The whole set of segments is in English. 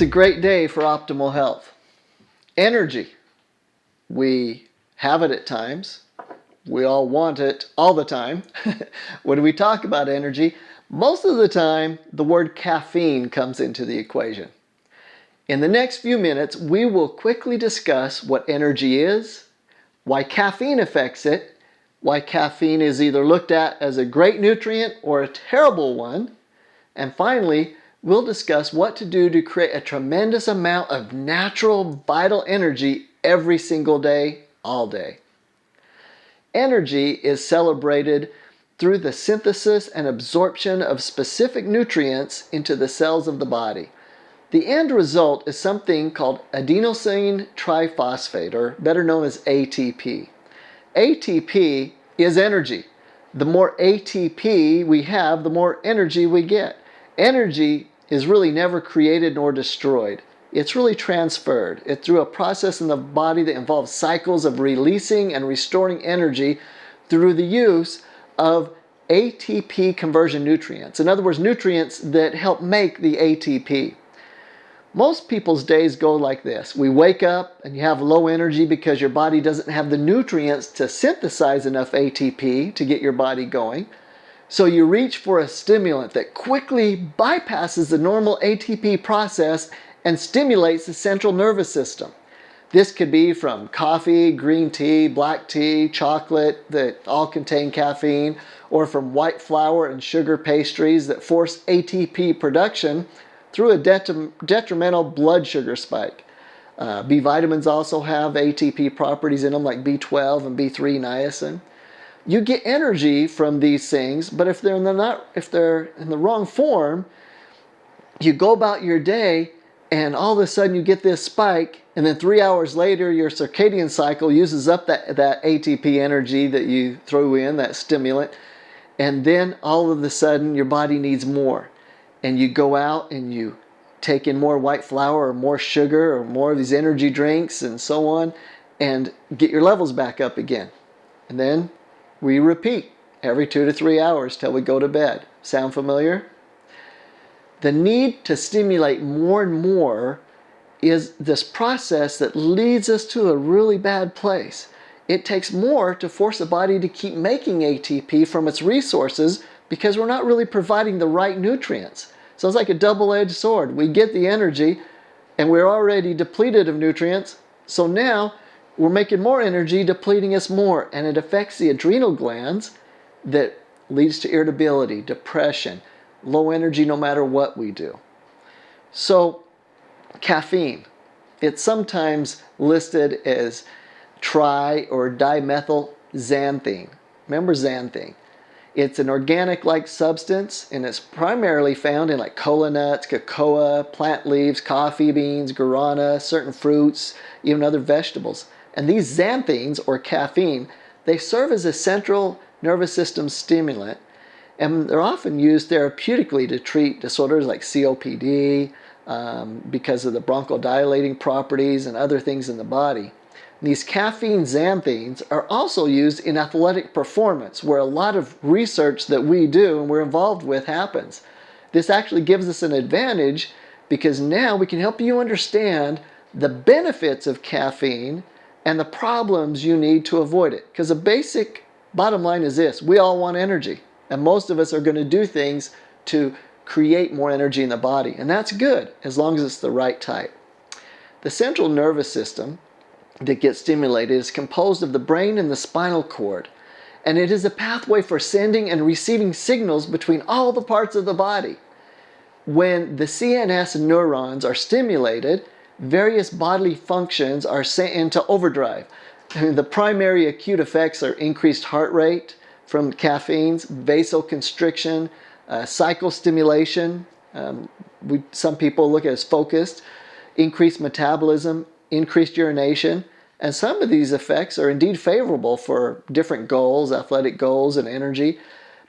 It's a great day for optimal health. Energy. We have it at times. We all want it all the time. When we talk about energy, most of the time the word caffeine comes into the equation. In the next few minutes, we will quickly discuss what energy is, why caffeine affects it, why caffeine is either looked at as a great nutrient or a terrible one, and finally, we'll discuss what to do to create a tremendous amount of natural, vital energy every single day, all day. Energy is celebrated through the synthesis and absorption of specific nutrients into the cells of the body. The end result is something called adenosine triphosphate, or better known as ATP. ATP is energy. The more ATP we have, the more energy we get. Energy is really never created nor destroyed. It's really transferred. It's through a process in the body that involves cycles of releasing and restoring energy through the use of ATP conversion nutrients. In other words, nutrients that help make the ATP. Most people's days go like this. We wake up and you have low energy because your body doesn't have the nutrients to synthesize enough ATP to get your body going. So you reach for a stimulant that quickly bypasses the normal ATP process and stimulates the central nervous system. This could be from coffee, green tea, black tea, chocolate that all contain caffeine, or from white flour and sugar pastries that force ATP production through a detrimental blood sugar spike. B vitamins also have ATP properties in them, like B12 and B3 niacin. You get energy from these things, but if they're in the wrong form, you go about your day and all of a sudden you get this spike, and then 3 hours later your circadian cycle uses up that ATP energy that you threw in, that stimulant, and then all of a sudden your body needs more. And you go out and you take in more white flour or more sugar or more of these energy drinks and so on, and get your levels back up again. And then we repeat every 2 to 3 hours till we go to bed. Sound familiar? The need to stimulate more and more is this process that leads us to a really bad place. It takes more to force the body to keep making ATP from its resources because we're not really providing the right nutrients. So it's like a double-edged sword. We get the energy and we're already depleted of nutrients, so now we're making more energy, depleting us more, and it affects the adrenal glands that leads to irritability, depression, low energy no matter what we do. So caffeine, it's sometimes listed as tri or dimethylxanthine. Remember xanthine. It's an organic-like substance, and it's primarily found in like cola nuts, cocoa, plant leaves, coffee beans, guarana, certain fruits, even other vegetables. And these xanthines, or caffeine, they serve as a central nervous system stimulant, and they're often used therapeutically to treat disorders like COPD because of the bronchodilating properties and other things in the body. These caffeine xanthines are also used in athletic performance, where a lot of research that we do and we're involved with happens. This actually gives us an advantage because now we can help you understand the benefits of caffeine and the problems you need to avoid it. Because the basic bottom line is this: we all want energy, and most of us are going to do things to create more energy in the body, and that's good as long as it's the right type. The central nervous system that gets stimulated is composed of the brain and the spinal cord, and it is a pathway for sending and receiving signals between all the parts of the body. When the CNS neurons are stimulated, various bodily functions are sent into overdrive. The primary acute effects are increased heart rate from caffeines, vasoconstriction, cycle stimulation, some people look at it as focused, increased metabolism, increased urination, and some of these effects are indeed favorable for different goals, athletic goals, and energy.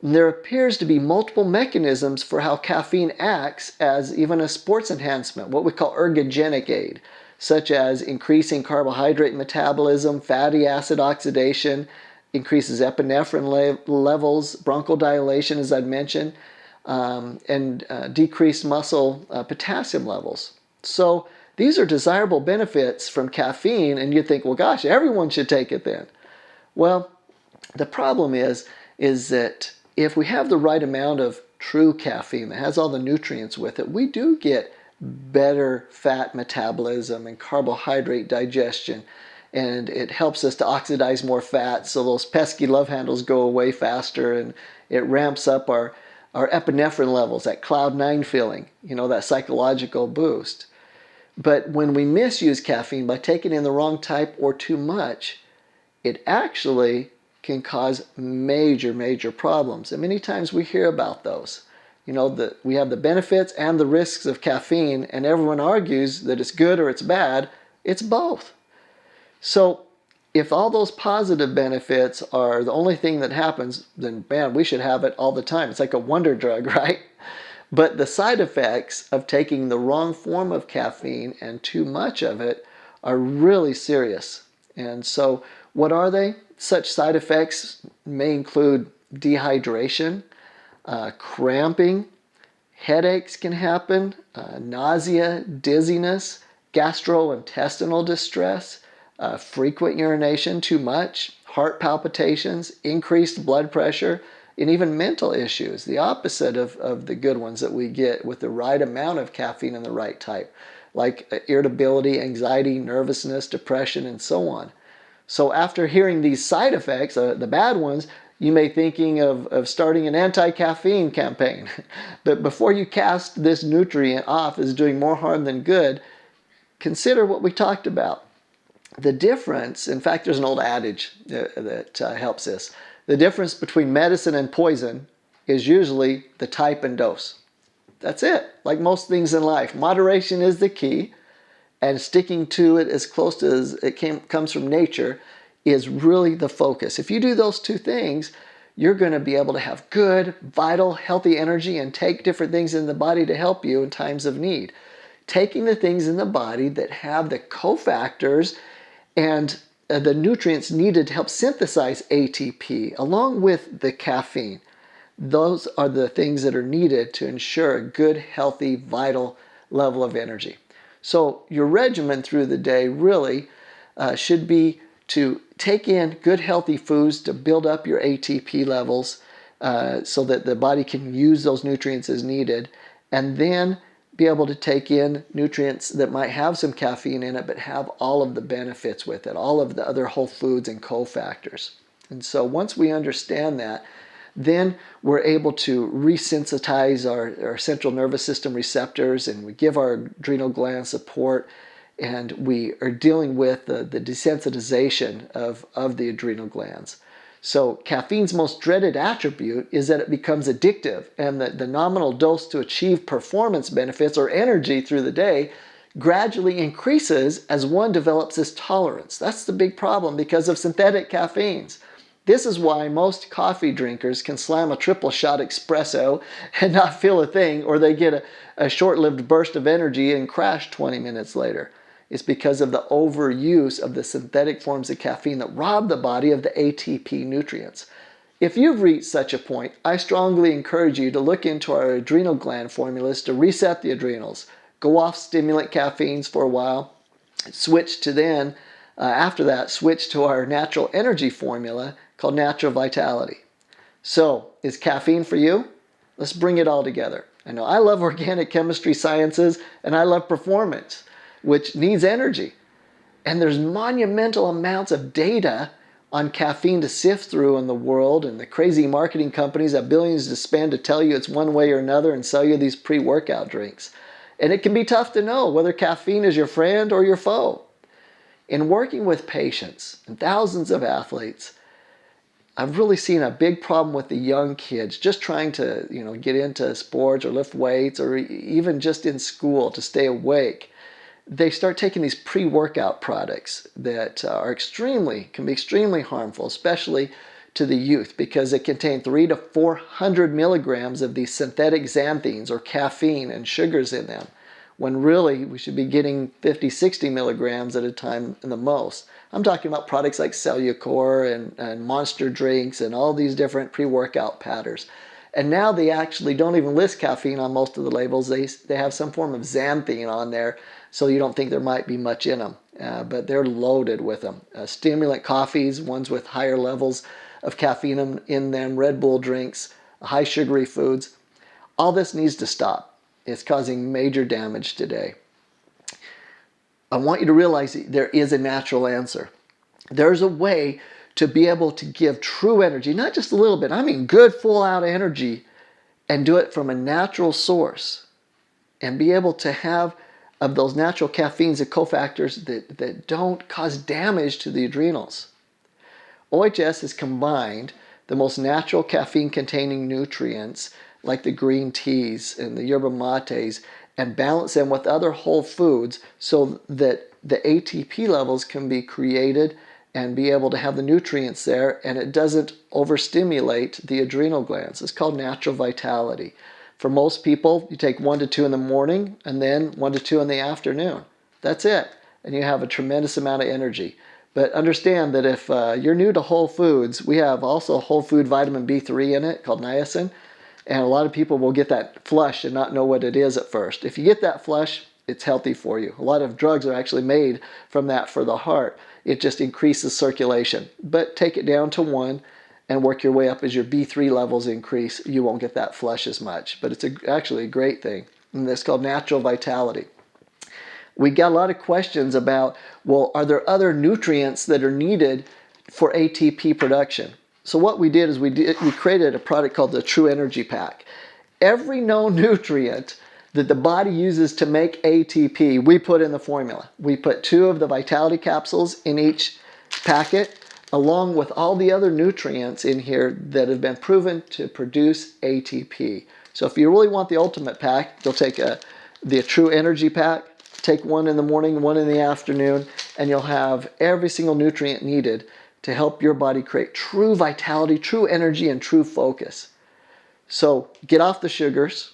And there appears to be multiple mechanisms for how caffeine acts as even a sports enhancement, what we call ergogenic aid, such as increasing carbohydrate metabolism, fatty acid oxidation, increases epinephrine levels, bronchodilation, as I'd mentioned, and decreased muscle potassium levels. So these are desirable benefits from caffeine, and you think, well, gosh, everyone should take it then. Well, the problem is that if we have the right amount of true caffeine that has all the nutrients with it, we do get better fat metabolism and carbohydrate digestion, and it helps us to oxidize more fat, so those pesky love handles go away faster, and it ramps up our epinephrine levels, that cloud nine feeling, that psychological boost. But when we misuse caffeine by taking in the wrong type or too much, it actually can cause major, major problems. And many times we hear about those. We have the benefits and the risks of caffeine, and everyone argues that it's good or it's bad. It's both. So if all those positive benefits are the only thing that happens, then man, we should have it all the time. It's like a wonder drug, right? But the side effects of taking the wrong form of caffeine and too much of it are really serious. And so what are they? Such side effects may include dehydration, cramping, headaches can happen, nausea, dizziness, gastrointestinal distress, frequent urination, too much, heart palpitations, increased blood pressure, and even mental issues, the opposite of the good ones that we get with the right amount of caffeine and the right type, like irritability, anxiety, nervousness, depression, and so on. So after hearing these side effects, the bad ones, you may be thinking of starting an anti-caffeine campaign. But before you cast this nutrient off as doing more harm than good, consider what we talked about. The difference, in fact, there's an old adage that helps this. The difference between medicine and poison is usually the type and dose. That's it. Like most things in life, moderation is the key, and sticking to it as close to as it comes from nature is really the focus. If you do those two things, you're going to be able to have good, vital, healthy energy and take different things in the body to help you in times of need. Taking the things in the body that have the cofactors and the nutrients needed to help synthesize ATP along with the caffeine. Those are the things that are needed to ensure a good, healthy, vital level of energy. So your regimen through the day really should be to take in good, healthy foods to build up your ATP levels so that the body can use those nutrients as needed, and then be able to take in nutrients that might have some caffeine in it but have all of the benefits with it, all of the other whole foods and cofactors. And so once we understand that, then we're able to resensitize our central nervous system receptors, and we give our adrenal glands support, and we are dealing with the desensitization of the adrenal glands. So caffeine's most dreaded attribute is that it becomes addictive, and that the nominal dose to achieve performance benefits or energy through the day gradually increases as one develops this tolerance. That's the big problem because of synthetic caffeines. This is why most coffee drinkers can slam a triple shot espresso and not feel a thing, or they get a short-lived burst of energy and crash 20 minutes later. It's because of the overuse of the synthetic forms of caffeine that rob the body of the ATP nutrients. If you've reached such a point, I strongly encourage you to look into our adrenal gland formulas to reset the adrenals. Go off stimulant caffeines for a while, switch to then, after that, switch to our natural energy formula called Natural Vitality. So, is caffeine for you? Let's bring it all together. I know I love organic chemistry sciences, and I love performance, which needs energy. And there's monumental amounts of data on caffeine to sift through in the world, and the crazy marketing companies have billions to spend to tell you it's one way or another and sell you these pre-workout drinks. And it can be tough to know whether caffeine is your friend or your foe. In working with patients and thousands of athletes, I've really seen a big problem with the young kids just trying to, get into sports or lift weights, or even just in school to stay awake. They start taking these pre-workout products that can be extremely harmful, especially to the youth, because they contain 300 to 400 milligrams of these synthetic xanthines or caffeine and sugars in them, when really we should be getting 50, 60 milligrams at a time in the most. I'm talking about products like Cellucor and Monster drinks and all these different pre-workout powders. And now they actually don't even list caffeine on most of the labels. They have some form of xanthine on there, so you don't think there might be much in them. But they're loaded with them. Stimulant coffees, ones with higher levels of caffeine in them, Red Bull drinks, high sugary foods. All this needs to stop. It's causing major damage today. I want you to realize there is a natural answer. There's a way to be able to give true energy, not just a little bit, I mean good full out energy, and do it from a natural source, and be able to have of those natural caffeines and cofactors that don't cause damage to the adrenals. OHS has combined the most natural caffeine containing nutrients like the green teas and the yerba mates and balance them with other whole foods so that the ATP levels can be created and be able to have the nutrients there, and it doesn't overstimulate the adrenal glands. It's called natural vitality. For most people, you take 1 to 2 in the morning and then 1 to 2 in the afternoon. That's it. And you have a tremendous amount of energy. But understand that if you're new to whole foods, we have also whole food vitamin B3 in it called niacin. And a lot of people will get that flush and not know what it is at first. If you get that flush, it's healthy for you. A lot of drugs are actually made from that for the heart. It just increases circulation. But take it down to 1 and work your way up as your B3 levels increase. You won't get that flush as much. But it's actually a great thing. And it's called natural vitality. We got a lot of questions about, well, are there other nutrients that are needed for ATP production? So what we did is we created a product called the Tru-Energy pack. Every known nutrient that the body uses to make ATP, we put in the formula. We put 2 of the vitality capsules in each packet, along with all the other nutrients in here that have been proven to produce ATP. So if you really want the ultimate pack, you'll take the Tru-Energy pack, take 1 in the morning, 1 in the afternoon, and you'll have every single nutrient needed to help your body create true vitality, true energy, and true focus. So get off the sugars,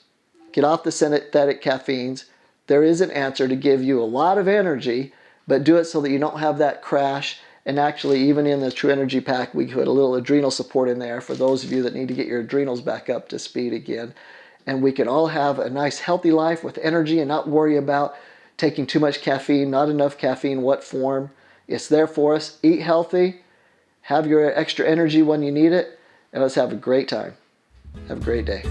get off the synthetic caffeines. There is an answer to give you a lot of energy, but do it so that you don't have that crash. And actually, even in the Tru-Energy pack, we put a little adrenal support in there for those of you that need to get your adrenals back up to speed again. And we can all have a nice healthy life with energy and not worry about taking too much caffeine, not enough caffeine, what form. It's there for us. Eat healthy, have your extra energy when you need it, and let's have a great time. Have a great day.